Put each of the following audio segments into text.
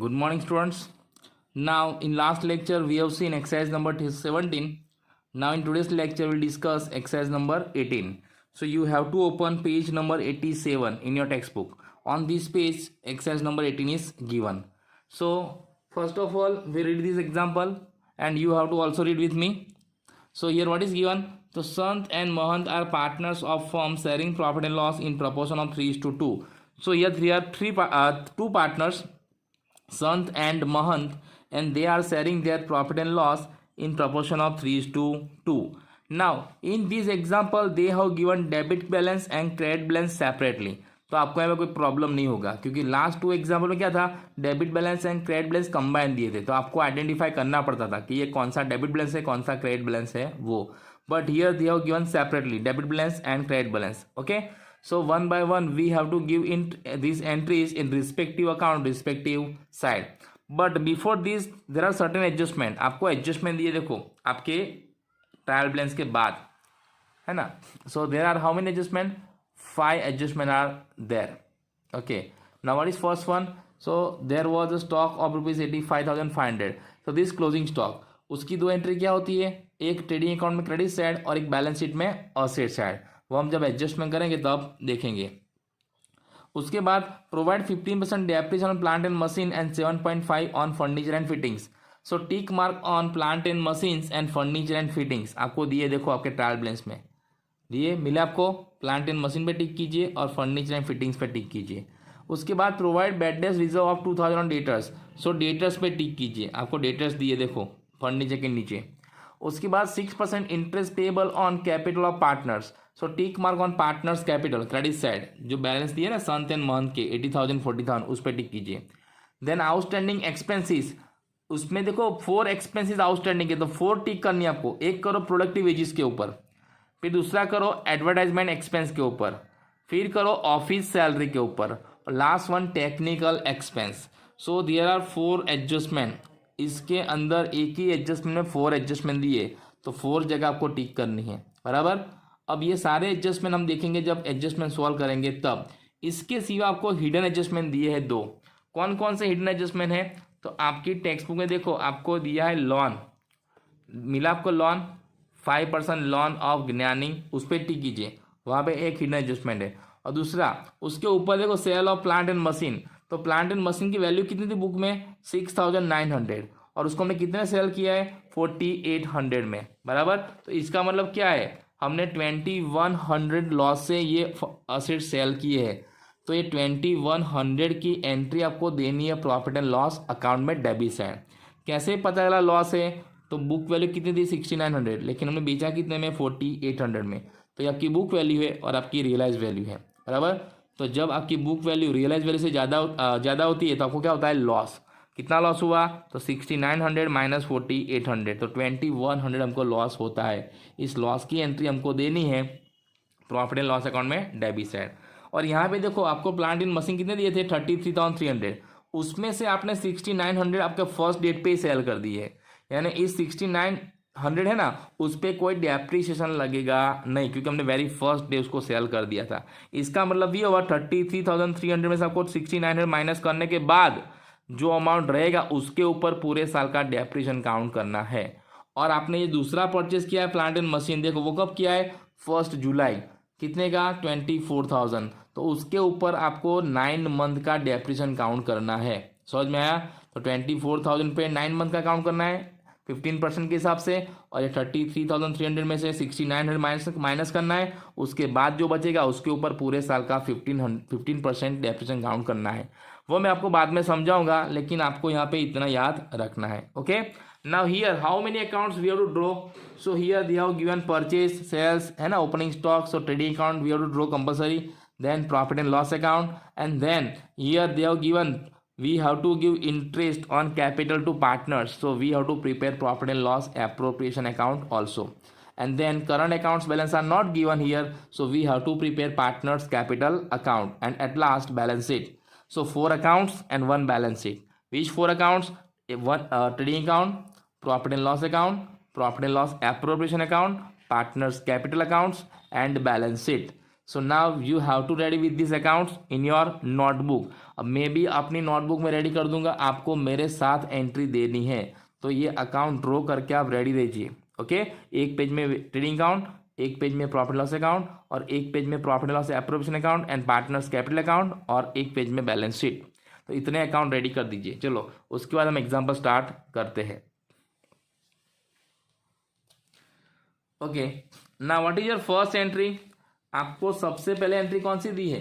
Good morning, students. Now, in last lecture, we have seen exercise number 17. Now, in today's lecture, we'll discuss exercise number 18. So, you have to open page number 87 in your textbook. On this page, exercise number 18 is given. So, first of all, we read this example and you have to also read with me. So, here what is given? So, Sant and Mahant are partners of firm sharing profit and loss in proportion of 3:2. So, here there are two partners, Sant and Mahant, and they are sharing their profit and loss in proportion of 3:2. Now, in this example, they have given debit balance and credit balance separately. तो आपको यहाँ पे कोई problem नहीं होगा क्योंकि last to example में क्या था, debit balance and credit balance combine दिए थे, तो आपको आइडेंटिफाई करना पड़ता था कि ये कौन सा डेबिट बैलेंस है कौन सा क्रेडिट बैलेंस है वो. But here they have given separately debit balance and credit balance. Okay, so one by one we have to give in these entries in respective account respective side. But before this there are certain adjustment. आपको adjustment दिए देखो आपके trial balance के बाद, है ना. so there are how many adjustment? 5 adjustment are there. Okay, now what is first one? So there was a stock of rupees 85,500. so this closing stock, उसकी दो एंट्री क्या होती है, एक ट्रेडिंग अकाउंट में क्रेडिट साइड और एक balance sheet में असेट साइड. वो हम जब एडजस्टमेंट करेंगे तब देखेंगे. उसके बाद provide 15% depreciation on plant and machine and 7.5 on furniture and fittings. So tick mark on plant and machines and furniture and fittings आपको दिए, देखो आपके ट्रायल बैलेंस में दिए मिले आपको. प्लांट एंड मशीन पे टिक कीजिए और फर्नीचर एंड फिटिंग्स पे टिक कीजिए. उसके बाद provide bad debts reserve of 2000 on debtors. So debtors पे टिक कीजिए, आपको डेटर्स दिए देखो फर्नीचर के नीचे. उसके बाद 6% interest payable on capital of partners. So tick mark on partners capital credit side, जो बैलेंस दिए ना संत एंड मंथ के 80,000 40,000 उस पर टिक कीजिए. देन आउटस्टैंडिंग एक्सपेंसिस, उसमें देखो 4 एक्सपेंसिस आउटस्टैंडिंग है तो 4 टिक करनी है आपको. एक करो प्रोडक्टिव वेजेस के ऊपर, फिर दूसरा करो एडवर्टाइजमेंट एक्सपेंस के ऊपर, फिर करो ऑफिस सैलरी के ऊपर, और last one technical expense. So there are 4 adjustment. इसके अंदर एक ही एडजस्टमेंट में 4 एडजस्टमेंट दिए तो 4 जगह आपको टिक करनी है, बराबर. अब ये सारे एडजस्टमेंट हम देखेंगे जब एडजस्टमेंट सॉल्व करेंगे तब. इसके सिवा आपको हिडन एडजस्टमेंट दिए हैं 2. कौन कौन से हिडन एडजस्टमेंट है? तो आपकी टेक्स्ट बुक में देखो आपको दिया है लोन, मिला आपको लोन 5% लोन ऑफ ज्ञानी, उस पर टिक कीजिए, वहाँ पे एक हिडन एडजस्टमेंट है. और दूसरा उसके ऊपर देखो sale of plant and machine. तो प्लांट एंड मशीन की वैल्यू कितनी थी बुक में? 6,900 और उसको हमने कितने सेल किया है? 4,800 में, बराबर. तो इसका मतलब क्या है, हमने 2,100 लॉस से ये असेट सेल किए हैं. तो ये 2,100 की एंट्री आपको देनी है प्रॉफिट एंड लॉस अकाउंट में डेबिट साइड. कैसे पता चला लॉस है? तो बुक वैल्यू कितनी थी? 6,900, लेकिन हमने बेचा कितने में? 4,800 में. तो ये आपकी बुक वैल्यू है और आपकी रियलाइज वैल्यू है, बराबर. तो जब आपकी बुक वैल्यू रियलाइज वैल्यू से ज़्यादा होती है तो आपको क्या होता है? लॉस. कितना लॉस हुआ? तो 6,900 माइनस 4,800, तो 2,100 हमको लॉस होता है. इस लॉस की एंट्री हमको देनी है प्रॉफिट एंड लॉस अकाउंट में डेबिट साइड. और यहाँ पे देखो आपको प्लांट इन मशीन कितने दिए थे? 33,300. उसमें से आपने 6,900 आपके फर्स्ट डेट पे ही सेल कर दी है, यानी इस 6,900 है ना, उस पर कोई डेप्रीशिएशन लगेगा नहीं क्योंकि हमने वेरी फर्स्ट डे उसको सेल कर दिया था. इसका मतलब ये होगा 33,300 में से आपको 6,900 माइनस करने के बाद जो अमाउंट रहेगा उसके ऊपर पूरे साल का डेप्रीशिएशन काउंट करना है. और आपने ये दूसरा परचेज किया है प्लांट एंड मशीन, देखो वो कब किया है? 1 जुलाई. कितने का? 24,000. तो उसके ऊपर आपको 9 मंथ का डेप्रीशिएशन काउंट करना है. समझ में आया? तो 24,000 पे 9 मंथ का काउंट करना है 15% के हिसाब से, और ये 33,300 में से 6,900 माइनस करना है. उसके बाद जो बचेगा उसके ऊपर पूरे साल का 15% डेप्रीशिएशन काउंट करना है. वो मैं आपको बाद में समझाऊंगा, लेकिन आपको यहाँ पे इतना याद रखना है. Okay, now here how many accounts we have to draw. So here they have given purchase, sales, है ना, opening stock. So trading account we have to draw compulsory. Then profit and loss account, and then here they have given we have to give interest on capital to partners, so we have to prepare profit and loss appropriation account also. And then current accounts balance are not given here, so we have to prepare partners capital account, and at last balance sheet. So 4 accounts and 1 balance sheet. Which 4 accounts? One trading account, profit and loss account, profit and loss appropriation account, partners capital accounts, and balance sheet. So now you have to ready with this accounts in your notebook. अब मैं भी अपनी notebook में ready कर दूंगा, आपको मेरे साथ एंट्री देनी है, तो ये अकाउंट ड्रॉ करके आप रेडी रहिए। ओके, एक पेज में ट्रेडिंग अकाउंट, एक पेज में प्रॉफिट लॉस अकाउंट, और एक पेज में profit loss appropriation account and partners capital account, और एक पेज में बैलेंस शीट। तो इतने अकाउंट रेडी कर दीजिए। चलो उसके बाद हम एग्जाम्पल स्टार्ट करते हैं। ओके, ना what is your first entry. आपको सबसे पहले एंट्री कौन सी दी है,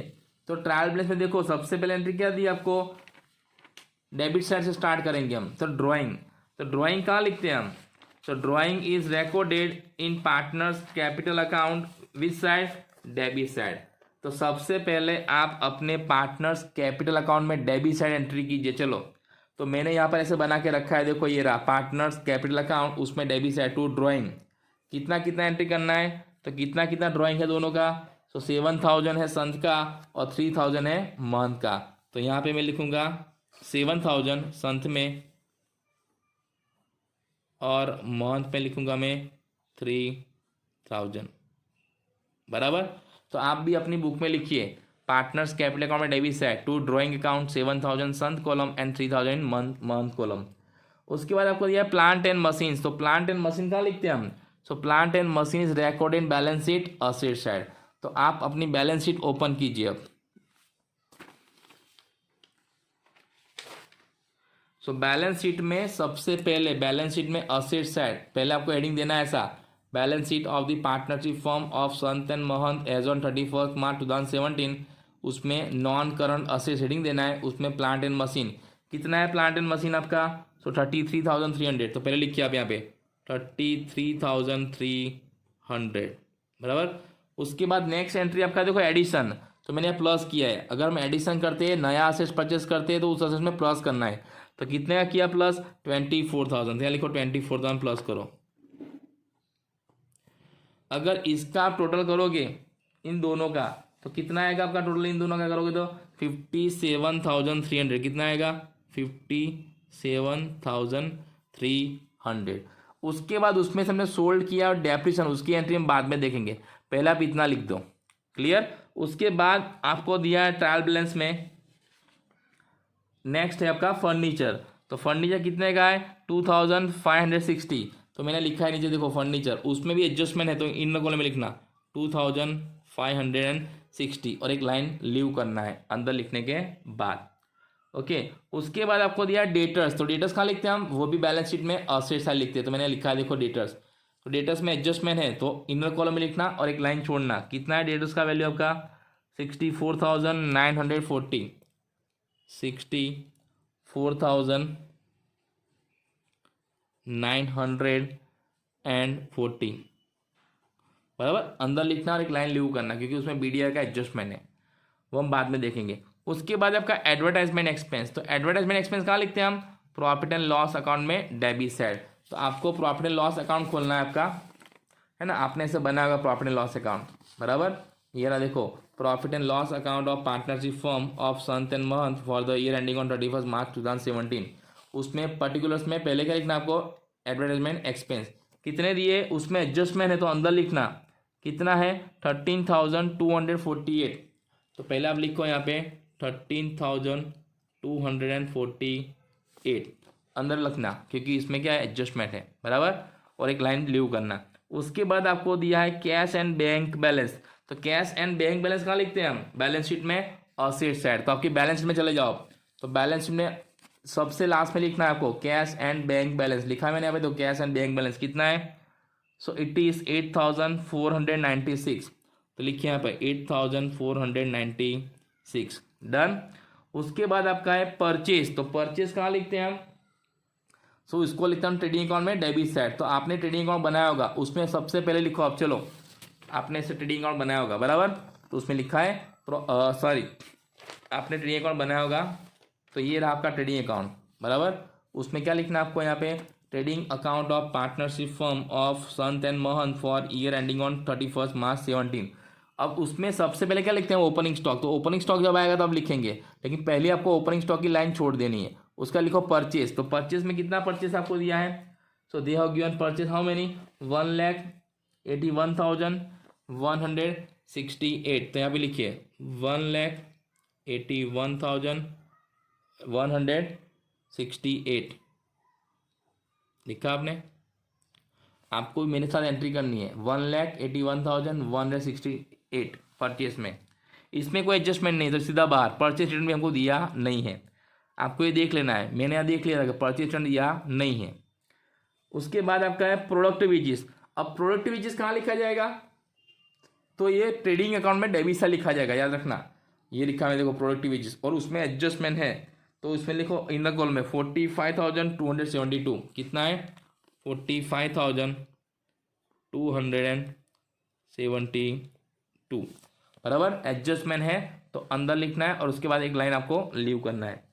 तो ट्रायल बैलेंस में देखो सबसे पहले एंट्री क्या दी आपको, डेबिट साइड से स्टार्ट करेंगे हम। तो ड्राइंग, तो ड्राइंग कहाँ लिखते हैं हम, तो drawing is recorded in partners capital account which side, debit side. तो सबसे पहले आप अपने पार्टनर्स कैपिटल अकाउंट में डेबिट साइड एंट्री कीजिए। चलो, तो मैंने यहाँ पर ऐसे बना के रखा है, देखो ये रहा पार्टनर्स कैपिटल अकाउंट, उसमें डेबिट साइड टू ड्राइंग। कितना कितना एंट्री करना है, तो कितना कितना ड्राइंग है दोनों का, तो 7000 है संत का और 3000 है महंत का। तो यहाँ पे मैं लिखूंगा 7000 संत में और महंत में लिखूंगा मैं 3000, बराबर। तो आप भी अपनी बुक में लिखिए पार्टनर्स कैपिटल अकाउंट में debit side to drawing account 7000 संत कॉलम एंड 3000 मंथ कॉलम। उसके बाद आपको दिया प्लांट एंड मशीन्स। तो प्लांट एंड मशीन कहाँ लिखते हैं हम, so plant and machine is recorded in balance sheet asset side. तो आप अपनी बैलेंस शीट ओपन कीजिए अब। सो बैलेंस शीट में सबसे पहले बैलेंस शीट में असेट साइड पहले आपको हेडिंग देना है ऐसा, balance sheet of the partnership firm of Sant and Mahant as on 31 March 2017। उसमें नॉन करंट असेट हेडिंग देना है, उसमें प्लांट एंड मशीन कितना है, प्लांट एंड मशीन आपका सो 33,300। तो पहले लिखिए आप यहाँ पे 33,300, बराबर। उसके बाद नेक्स्ट एंट्री आपका देखो एडिशन। तो मैंने यहाँ प्लस किया है, अगर हम एडिशन करते हैं नया असेट परचेस करते हैं तो उस असेट में प्लस करना है। तो कितने का किया प्लस, 24,000। यहाँ लिखो 24,000 प्लस करो। अगर इसका आप टोटल करोगे इन दोनों का तो कितना आएगा आपका टोटल, इन दोनों का करोगे तो 57,300। कितना आएगा 57,300। उसके बाद उसमें से हमने सोल्ड किया और डेप्रिशन, उसकी एंट्री हम बाद में देखेंगे, पहले आप इतना लिख दो, क्लियर। उसके बाद आपको दिया है ट्रायल बैलेंस में, नेक्स्ट है आपका फर्नीचर। तो फर्नीचर कितने का है 2560। तो मैंने लिखा है नीचे देखो फर्नीचर, उसमें भी एडजस्टमेंट है तो इन कॉलम में लिखना 2560 और एक लाइन लीव करना है अंदर लिखने के बाद। ओके, उसके बाद आपको दिया डेटर्स। तो डेटर्स कहाँ लिखते हैं हम, वो भी बैलेंस शीट में असेट साइड लिखते हैं। तो मैंने लिखा है देखो डेटर्स, तो डेटर्स में एडजस्टमेंट है तो इनर कॉलम में लिखना और एक लाइन छोड़ना। कितना है डेटर्स का वैल्यू आपका 64,940, 64,940, बराबर। अंदर लिखना और एक लाइन लीव करना क्योंकि उसमें बीडीआर का एडजस्टमेंट है, वो हम बाद में देखेंगे। उसके बाद आपका एडवर्टाइजमेंट एक्सपेंस। तो एडवर्टाइजमेंट एक्सपेंस कहाँ लिखते हैं हम, प्रॉफिट एंड लॉस अकाउंट में डेबिट साइड। तो आपको प्रॉफिट एंड लॉस अकाउंट खोलना है आपका, है ना, आपने इसे बनाया होगा प्रॉफिट एंड लॉस अकाउंट, बराबर। ये ना देखो profit and loss account of partnership firm of Sant and Mahant for the year ending on 31 March 2017। उसमें पर्टिकुलर्स में पहले क्या लिखना आपको, एडवर्टाइजमेंट एक्सपेंस कितने दिए, उसमें एडजस्टमेंट है तो अंदर लिखना कितना है 13,248। तो पहले आप लिखो यहाँ पे 13,248 अंदर लिखना क्योंकि इसमें क्या है एडजस्टमेंट है, बराबर, और एक लाइन लीव करना। उसके बाद आपको दिया है कैश एंड बैंक बैलेंस। तो कैश एंड बैंक बैलेंस कहाँ लिखते हैं हम, बैलेंस शीट में असेट साइड। तो आपकी बैलेंस शीट में चले जाओ, तो बैलेंस शीट में सबसे लास्ट में लिखना है आपको कैश एंड बैंक बैलेंस। लिखा है मैंने यहाँ पे, तो कैश एंड बैंक बैलेंस कितना है, सो इट इज 8,496। तो लिखिए यहाँ पे 8,496, डन। उसके बाद आपका है परचेज। तो परचेज कहाँ लिखते हैं हम, सो इसको लिखते हैं हम ट्रेडिंग अकाउंट में डेबिट साइड। तो आपने ट्रेडिंग अकाउंट बनाया होगा, उसमें सबसे पहले लिखो आप, चलो आपने इसे ट्रेडिंग अकाउंट बनाया होगा, बराबर। तो उसमें लिखा है आपने ट्रेडिंग अकाउंट बनाया होगा, तो ये रहा आपका ट्रेडिंग अकाउंट, बराबर। उसमें क्या लिखना है आपको यहाँ पे, trading account of partnership firm of Sant and Mahant for year ending on 31 March 17। अब उसमें सबसे पहले क्या लिखते हैं, ओपनिंग स्टॉक। तो ओपनिंग स्टॉक जब आएगा तब लिखेंगे, लेकिन पहले आपको ओपनिंग स्टॉक की लाइन छोड़ देनी है। उसका लिखो परचेज। तो परचेज में कितना परचेज आपको दिया है, so they have given purchase how many 1,81,100 68, तो यहाँ पे लिखिए 1,81,168 लिखा आपने। आपको भी मेरे साथ एंट्री करनी है 1,81,168 परचेस में। इसमें कोई एडजस्टमेंट नहीं, तो सीधा बाहर। परचेस रिटर्न भी हमको दिया नहीं है, आपको ये देख लेना है। मैंने यहाँ देख लिया था कि परचेस रिटर्न दिया नहीं है। उसके बाद आपका है प्रोडक्ट वेजेस। अब प्रोडक्ट वेजेस कहाँ लिखा जाएगा, तो ये ट्रेडिंग अकाउंट में डेबिट साइड लिखा जाएगा, याद रखना। ये लिखा है देखो प्रोडक्ट वेजेस, और उसमें एडजस्टमेंट है तो इसमें लिखो इन द कॉलम में 45,272 कितना है 45,272 बराबर। एडजस्टमेंट है तो अंदर लिखना है, और उसके बाद एक लाइन आपको लीव करना है।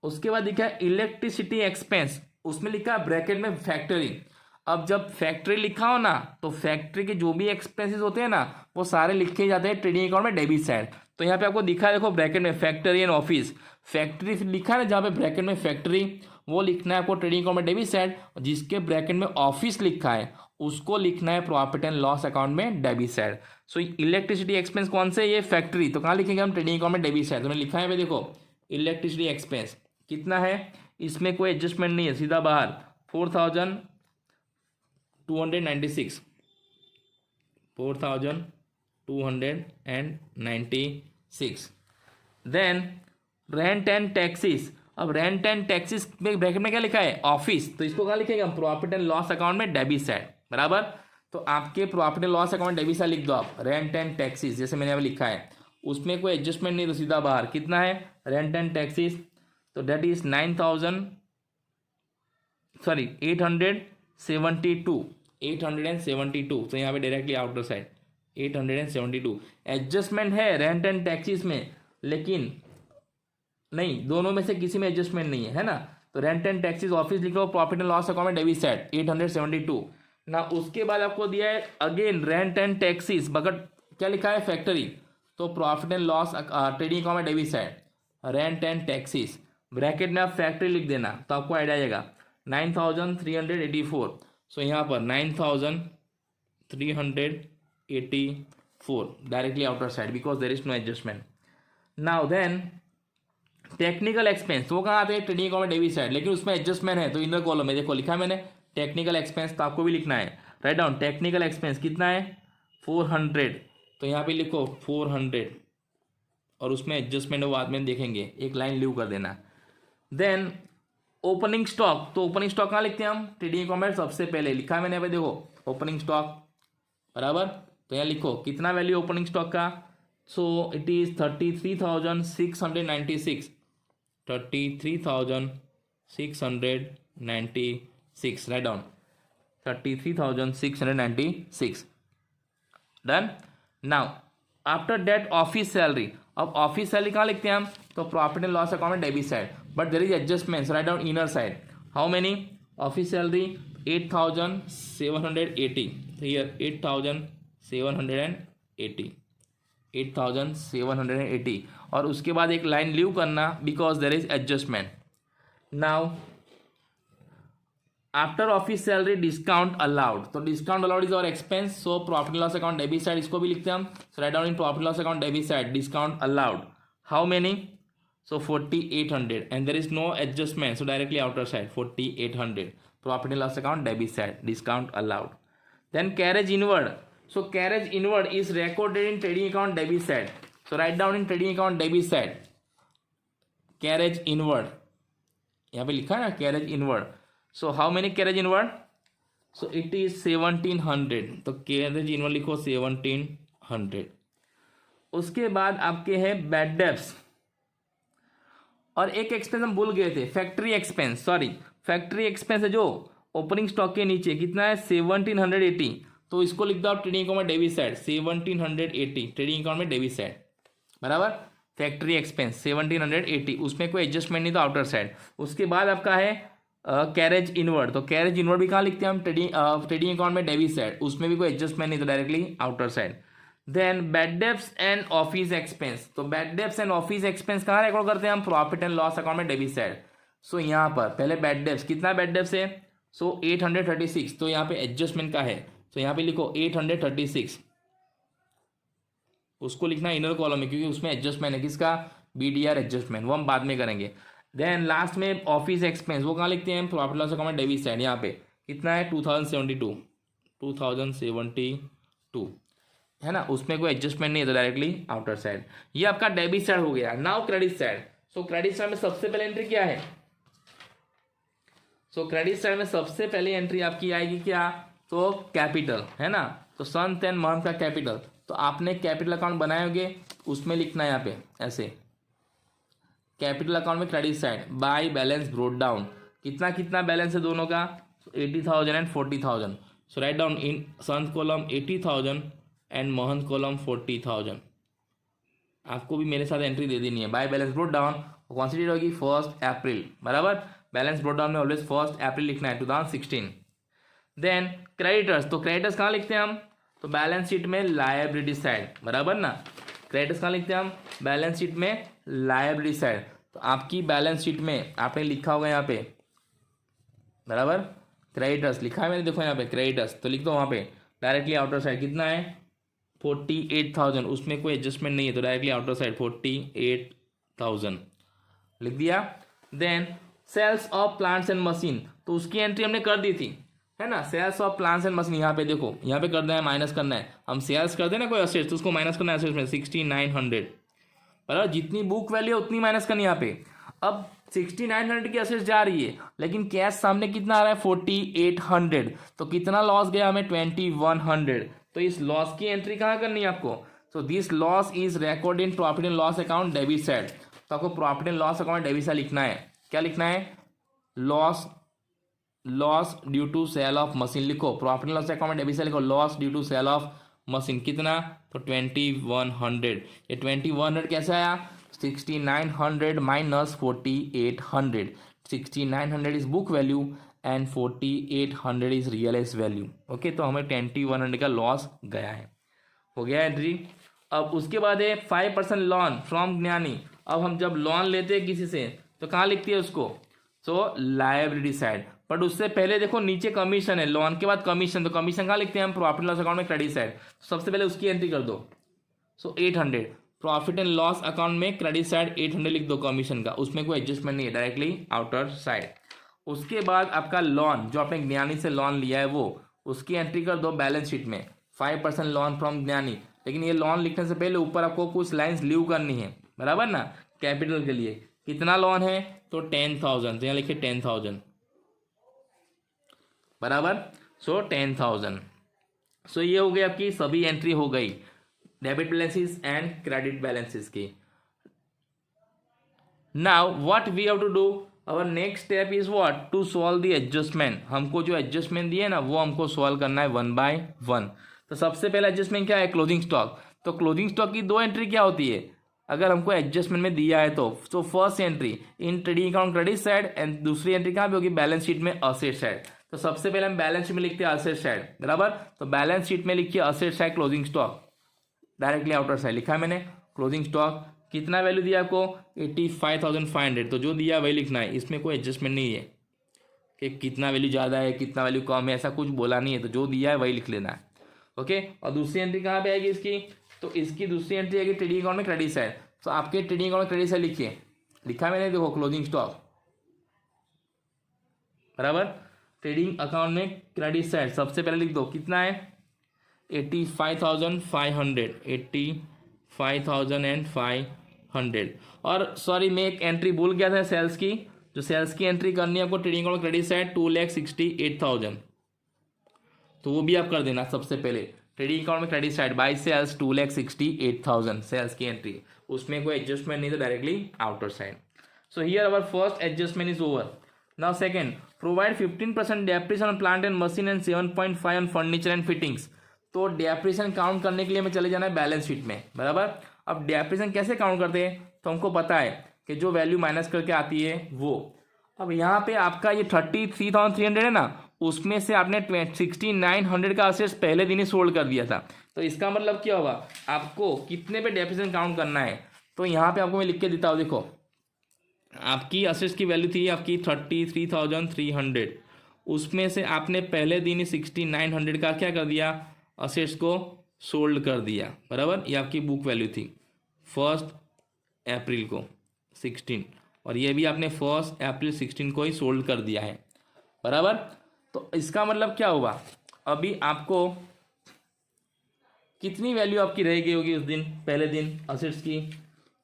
उसके बाद लिखा है इलेक्ट्रिसिटी एक्सपेंस, उसमें लिखा है ब्रैकेट में फैक्टरी। अब जब फैक्ट्री लिखा हो ना, तो फैक्ट्री के जो भी एक्सपेंसेस होते हैं ना, वो सारे लिखे जाते हैं ट्रेडिंग अकाउंट में डेबिट साइड। तो यहाँ पे आपको दिखा है देखो ब्रैकेट में फैक्ट्री एंड ऑफिस। फैक्ट्री लिखा है ना, जहाँ पे ब्रैकेट में फैक्ट्री, वो लिखना है आपको ट्रेडिंग अकाउंट में डेबिट साइड। जिसके ब्रैकेट में ऑफिस लिखा है उसको लिखना है प्रॉफिट एंड लॉस अकाउंट में डेबिट साइड। सो इलेक्ट्रिसिटी एक्सपेंस कौन से, ये फैक्ट्री, तो कहाँ लिखेंगे हम ट्रेडिंग अकाउंट में डेबिट साइड। तो मैंने लिखा है देखो इलेक्ट्रिसिटी एक्सपेंस कितना है, इसमें कोई एडजस्टमेंट नहीं है, सीधा बाहर 4,296 4,296। Then rent and taxes. अब रेंट एंड टैक्सेस में ब्रैकेट में क्या लिखा है ऑफिस, तो इसको क्या लिखेंगे हम प्रॉफिट एंड लॉस अकाउंट में डेबिट साइड बराबर। तो आपके profit and loss account debit side लिख दो आप रेंट एंड टैक्सेस, जैसे मैंने अभी लिखा है। उसमें कोई एडजस्टमेंट नहीं, तो सीधा बाहर कितना है रेंट एंड टैक्सेस, तो डेट इज 872। तो यहाँ पे डायरेक्टली आउटर साइड 872। एडजस्टमेंट है रेंट एंड टैक्सेस में, लेकिन नहीं, दोनों में से किसी में एडजस्टमेंट नहीं है ना। तो रेंट एंड टैक्सेस ऑफिस लिख लो, प्रॉफिट एंड लॉस अकाउंट में डेबिट साइड 872 ना। उसके बाद आपको दिया है अगेन रेंट एंड टैक्सेस, बगट क्या लिखा है फैक्ट्री, तो profit and loss trading account में debit side rent and taxes, bracket में आप फैक्ट्री लिख देना तो आपको आइडिया आ जाएगा 9,384। सो यहाँ पर 9,384 directly outer side because there is no adjustment. Now then technical expense, वो कहाँ आते हैं ट्रेडिंग अकाउंट में डेबिट साइड, लेकिन उसमें एडजस्टमेंट है। तो इनर कॉलम में देखो लिखा है मैंने टेक्निकल एक्सपेंस, तो आपको भी लिखना है। राइट डाउन टेक्निकल एक्सपेंस कितना है 400, तो यहाँ पे लिखो 400, और उसमें एडजस्टमेंट वो बाद में देखेंगे, एक लाइन लीव कर देना। देन ओपनिंग स्टॉक, तो ओपनिंग स्टॉक कहाँ लिखते हैं हम ट्रेडिंग अकाउंट में सबसे पहले लिखा है मैंने यहाँ पे देखो ओपनिंग स्टॉक बराबर। तो यहाँ लिखो कितना वैल्यू ओपनिंग स्टॉक का, so it is 33,696 33,696 write down 33,696 done. Now after that office salary, अब ऑफिस सैलरी कहाँ लिखते हैं हम, तो प्रॉफिट एंड लॉस अकाउंट में debit side, but there is adjustment write down inner side. How many office salary 8,780, here 8,780 और उसके बाद एक लाइन लीव करना because there is adjustment. Now after office salary discount allowed, तो discount allowed is और expense, so profit and loss account debit side इसको भी लिखते हैं हम। So write down in profit loss account debit side discount allowed how many, so 4,800 and there is no adjustment, so directly outer side 4,800 profit and loss account debit side discount allowed. Then carriage inward, so carriage inward is recorded in trading account debit side, so write down in trading account debit side carriage inward, यहाँ पे लिखा है ना carriage inward, so how many carriage inward, so it is 1,700, तो carriage inward लिखो 1,700। उसके बाद आपके हैं बैड डेब्ट्स, और एक एक्सपेंस हम भूल गए थे factory expense, sorry factory expense है जो ओपनिंग स्टॉक के नीचे कितना है 1,780, तो इसको लिख दो आप ट्रेडिंग अकाउंट में डेबिट साइड 1,780 ट्रेडिंग अकाउंट में डेबिट साइड बराबर। फैक्ट्री एक्सपेंस 1,780, उसमें कोई एडजस्टमेंट नहीं तो आउटर साइड। उसके बाद आपका है कैरेज इनवर्ड, तो कैरेज इनवर्ड भी कहाँ लिखते हैं हम ट्रेडिंग अकाउंट में डेबिट साइड, उसमें भी कोई एडजस्टमेंट नहीं तो directly outer side. Then bad debts and office expense, तो bad debts and office expense कहाँ रिकॉर्ड करते हैं हम प्रॉफिट एंड लॉस अकाउंट में डेबिट साइड। सो यहाँ पर पहले बैड डेब्ट्स, कितना बैड डेब्ट्स है, सो 836, तो यहाँ पे एडजस्टमेंट का है, तो यहाँ पे लिखो 836 उसको लिखना इनर कॉलम में, क्योंकि उसमें एडजस्टमेंट है किसका, BDR एडजस्टमेंट, वो हम बाद में करेंगे। देन लास्ट में ऑफिस एक्सपेंस, वो कहाँ लिखते हैं, प्रॉफिट लॉस अकाउंट में डेबिट साइड, यहाँ पे कितना है 2072 है ना, उसमें कोई एडजस्टमेंट नहीं है तो डायरेक्टली आउटर साइड। ये आपका डेबिट साइड हो गया। Now credit side. सो क्रेडिट साइड में सबसे पहले एंट्री क्या है, सो क्रेडिट साइड में सबसे पहले एंट्री आपकी आएगी क्या, तो कैपिटल है ना, तो संत एंड महंत का कैपिटल, तो आपने कैपिटल अकाउंट बनाए होंगे, उसमें लिखना है यहाँ पे ऐसे, कैपिटल अकाउंट में credit side by balance brought down, कितना कितना बैलेंस है दोनों का, 80,000 and 40,000। So write down in Sant column 80,000 and Mahant column 40,000। आपको भी मेरे साथ एंट्री दे देनी है। By balance brought down consider होगी 1 अप्रैल, बराबर, बैलेंस ब्रोट डाउन में ऑलवेज 1 अप्रैल लिखना है 2016। देन क्रेडिटर्स, तो क्रेडिटर्स कहाँ लिखते हैं हम, तो बैलेंस शीट में लायबिलिटी साइड, बराबर ना, क्रेडिटर्स कहाँ लिखते हैं हम, बैलेंस शीट में लायबिलिटी साइड। तो आपकी बैलेंस शीट में आपने लिखा होगा यहाँ पे, बराबर, क्रेडिटर्स लिखा है मैंने, देखो यहाँ पे क्रेडिटर्स, तो लिख दो वहाँ पे डायरेक्टली आउटर साइड कितना है 48,000, उसमें कोई एडजस्टमेंट नहीं है तो डायरेक्टली आउटर साइड 48,000 लिख दिया। Then sales of plants and machine, तो उसकी एंट्री हमने कर दी थी, है ना, sales of plants and machine, यहाँ पे देखो, यहाँ पे करना है माइनस करना है, हम सेल्स करते हैं ना कोई असेट्स, तो उसको माइनस करना है असेट्स में 6900, बराबर, जितनी बुक वैल्यू है उतनी माइनस करनी यहाँ पे। अब 6900 की असेट्स जा रही है, लेकिन कैश सामने कितना आ रहा है 4800, तो कितना लॉस गया हमें 2100, तो इस लॉस की एंट्री कहाँ करनी है आपको, so this loss is record in profit and loss account debit side, तो आपको profit and loss account debit side लिखना है, क्या लिखना है, loss due to sale of machine लिखो, प्रॉफिट एंड लॉस अकाउंट में डेबिट साइड लिखो, loss due to sale of machine कितना, तो 2100, ये 2100 कैसे आया, 6900 minus 4800, 6900 is book value and 4800 is realize value, okay, तो हमें 2100 का लॉस गया है, हो गया एंट्री। अब उसके बाद है 5% लोन फ्रॉम ज्ञानी, अब हम जब लोन लेते हैं किसी से तो कहाँ लिखती है उसको, सो लायबिलिटी साइड, बट उससे पहले देखो नीचे कमीशन है, लोन के बाद कमीशन, तो कमीशन कहाँ लिखते हैं हम, प्रॉफिट लॉस अकाउंट में क्रेडिट साइड, सबसे पहले उसकी एंट्री कर दो, सो 800, प्रॉफिट एंड लॉस अकाउंट में क्रेडिट साइड 800 लिख दो कमीशन का, उसमें कोई एडजस्टमेंट नहीं है, डायरेक्टली आउटर साइड। उसके बाद आपका लोन जो आपने ज्ञानी से लोन लिया है वो, उसकी एंट्री कर दो बैलेंस शीट में 5% लोन फ्रॉम ज्ञानी, लेकिन ये लोन लिखने से पहले ऊपर आपको कुछ लाइंस लीव करनी है, बराबर ना, कैपिटल के लिए कितना लोन है, तो 10,000, तो यहाँ लिखिए 10,000, बराबर, सो 10,000। सो ये हो गई आपकी सभी एंट्री हो गई debit balances and credit balances की। Now what we have to do, our next step is what, to solve the adjustment, हमको जो एडजस्टमेंट दिए ना वो हमको सॉल्व करना है 1 बाय 1। तो सबसे पहला एडजस्टमेंट क्या है, क्लोजिंग स्टॉक, तो क्लोजिंग स्टॉक की दो एंट्री क्या होती है, अगर हमको एडजस्टमेंट में दिया है तो first entry in trading account credit side and दूसरी एंट्री कहाँ पे होगी, बैलेंस शीट में असेट साइड। तो सबसे पहले हम बैलेंस शीट में लिखते हैं असेट साइड, बराबर, तो बैलेंस शीट में लिखिए asset side closing stock, directly outer side लिखा है मैंने, क्लोजिंग स्टॉक कितना वैल्यू दिया आपको 85,500, तो जो दिया वही लिखना है, इसमें कोई एडजस्टमेंट नहीं है कि कितना वैल्यू ज़्यादा है कितना वैल्यू कम है, ऐसा कुछ बोला नहीं है, तो जो दिया है वही लिख लेना है, ओके। और दूसरी एंट्री कहाँ पे आएगी इसकी, तो इसकी दूसरी एंट्री आएगी ट्रेडिंग अकाउंट में क्रेडिट साइड, तो आपके ट्रेडिंग अकाउंट में क्रेडिट साइड लिखिए, लिखा मैंने, देखो क्लोजिंग स्टॉक, बराबर, ट्रेडिंग अकाउंट में क्रेडिट साइड सबसे पहले लिख दो कितना है 85,500, 85,500। और सॉरी मैं एक एंट्री भूल गया था सेल्स की, जो सेल्स की एंट्री करनी है आपको ट्रेडिंग अकाउंट क्रेडिट साइड 2,68,000, तो वो भी आप कर देना सबसे पहले, ट्रेडिंग अकाउंट में credit side by sales 2,68,000 sales की एंट्री, उसमें कोई एडजस्टमेंट नहीं, तो directly outer side. So here our first adjustment is over. Now second, provide 15% depreciation on plant and machine and 7.5 on furniture and fittings, तो depreciation count करने के लिए हमें चले जाना है बैलेंस शीट में, बराबर। अब डेप्रिसिएशन कैसे काउंट करते हैं, तो हमको पता है कि जो वैल्यू माइनस करके आती है वो, अब यहाँ पे आपका ये 33,300 है ना, उसमें से आपने 6900 का असेट्स पहले दिन ही सोल्ड कर दिया था, तो इसका मतलब क्या होगा, आपको कितने पे डेप्रिसिएशन काउंट करना है, तो यहाँ पे आपको मैं लिख के देता हूँ, देखो आपकी असेट्स की वैल्यू थी आपकी 33,300, उसमें से आपने पहले दिन ही 6900 का क्या कर दिया, असेट्स को सोल्ड कर दिया, बराबर। ये आपकी बुक वैल्यू थी 1 अप्रैल को 16, और ये भी आपने 1 अप्रैल 16 को ही सोल्ड कर दिया है, बराबर। तो इसका मतलब क्या हुआ, अभी आपको कितनी वैल्यू आपकी रह गई होगी उस दिन, पहले दिन असेट्स की।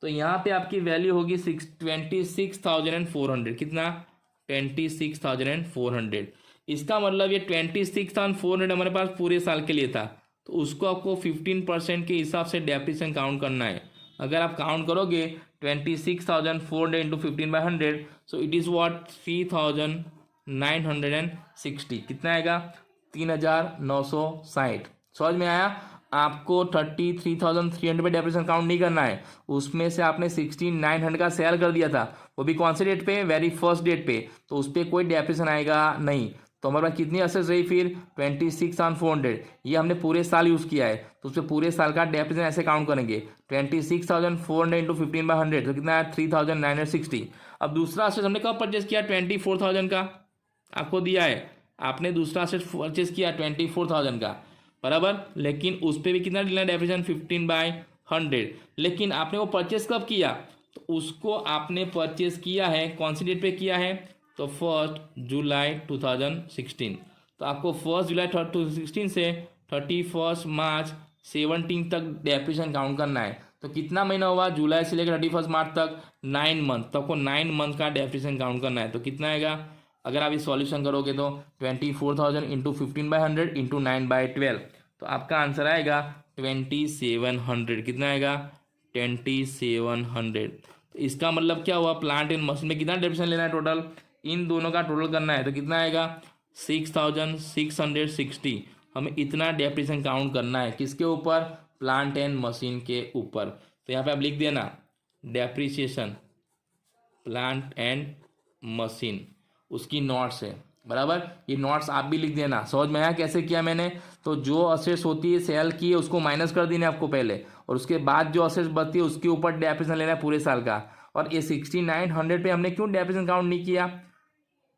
तो यहाँ पे आपकी वैल्यू होगी 26,400। कितना? 26,400। इसका मतलब ये 26,400 हमारे पास पूरे साल के लिए था, तो उसको आपको 15% के हिसाब से डेप्रिसिएशन काउंट करना है। अगर आप काउंट करोगे 26,400 into 15/100, so it is what 3,960। कितना आएगा? 3,960। समझ में आया? आपको 33,300 पे डेप्रिसिएशन काउंट नहीं करना है, उसमें से आपने 16,900 का सेल कर दिया था, वो भी कौन से डेट पे? वेरी फर्स्ट डेट पे, तो उस पर कोई डेप्रिसिएशन आएगा नहीं। तो हमारे पास कितनी असेट्स रही फिर? 26,400। ये हमने पूरे साल यूज़ किया है, तो उस पर पूरे साल का डेप्रिसिएशन ऐसे काउंट करेंगे। 26,400 इंटू 15/100, तो कितना है? 3,960। अब दूसरा असेट हमने कब परचेस किया? 24,000 का आपको दिया है, आपने दूसरा असेट परचेस किया 24,000 का, बराबर। लेकिन उस पर भी कितना लेना डेप्रिसिएशन? 15/100। लेकिन आपने वो परचेस कब किया? तो उसको आपने परचेस किया है कौन सी डेट पे किया है? तो 1 जुलाई 2016। तो आपको 1 जुलाई 2016 से 31 मार्च 17 तक डेप्रिसिएशन काउंट करना है। तो कितना महीना हुआ? जुलाई से लेकर 31 मार्च तक 9 मंथ। तो आपको 9 मंथ का डेप्रिसिएशन काउंट करना है। तो कितना आएगा अगर आप इस सॉल्यूशन करोगे? तो 24,000 इंटू 15/100 इंटू 9/12, तो आपका आंसर आएगा 2700। कितना आएगा? 2700। तो इसका मतलब क्या हुआ? प्लांट एंड मशीन में कितना डेप्रिसिएशन लेना है टोटल? इन दोनों का टोटल करना है, तो कितना आएगा? 6,660। हमें इतना डेप्रिसिएशन काउंट करना है, किसके ऊपर? प्लांट एंड मशीन के ऊपर। तो यहाँ पे आप लिख देना डेप्रिसिएशन प्लांट एंड मशीन, उसकी नोट्स है, बराबर। ये नोट्स आप भी लिख देना। समझ में आया कैसे किया मैंने? तो जो असेट्स होती है सेल की है उसको माइनस कर देना है आपको पहले, और उसके बाद जो असेट्स बचती है उसके ऊपर डेप्रिसिएशन लेना है पूरे साल का। और ये 6900 पे हमने क्यों डेप्रिसिएशन काउंट नहीं किया?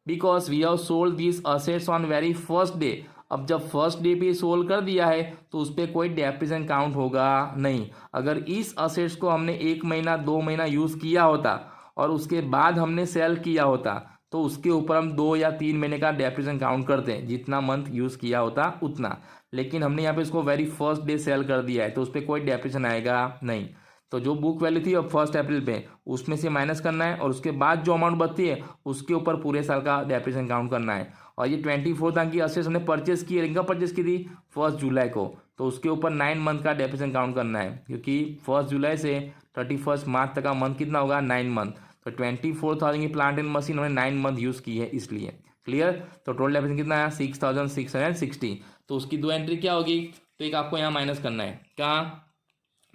Because we have sold this assets on very first day. अब जब फर्स्ट डे पे सोल्ड कर दिया है तो उस पर कोई डेप्रिसिएशन काउंट होगा नहीं। अगर इस असेट्स को हमने 1 महीना 2 महीना यूज़ किया होता और उसके बाद हमने सेल किया होता, तो उसके ऊपर हम 2 या 3 महीने का डेप्रिसिएशन काउंट करते हैं, जितना मंथ यूज़ किया होता उतना। लेकिन हमने यहाँ पे इसको वेरी फर्स्ट डे सेल कर दिया है, तो उस पर कोई डेप्रिसिएशन आएगा नहीं। तो जो बुक वैल्यू थी अब 1 अप्रैल पे, उसमें से माइनस करना है, और उसके बाद जो अमाउंट बचती है उसके ऊपर पूरे साल का डेप्रिसिएशन काउंट करना है। और ये 24 की असेट्स हमने परचेस की है, इनका परचेस की थी 1 जुलाई को, तो उसके ऊपर 9 मंथ का डेप्रिसिएशन काउंट करना है, क्योंकि 1 जुलाई से 31 मार्च तक का मंथ कितना होगा? 9 मंथ। तो 24,000 की प्लांट एंड मशीन हमने 9 मंथ यूज़ की है, इसलिए। क्लियर? तो टोटल डेप्रिसिएशन कितना आया? 6,660। तो उसकी 2 एंट्री क्या होगी? तो एक आपको यहाँ माइनस करना है, कहाँ?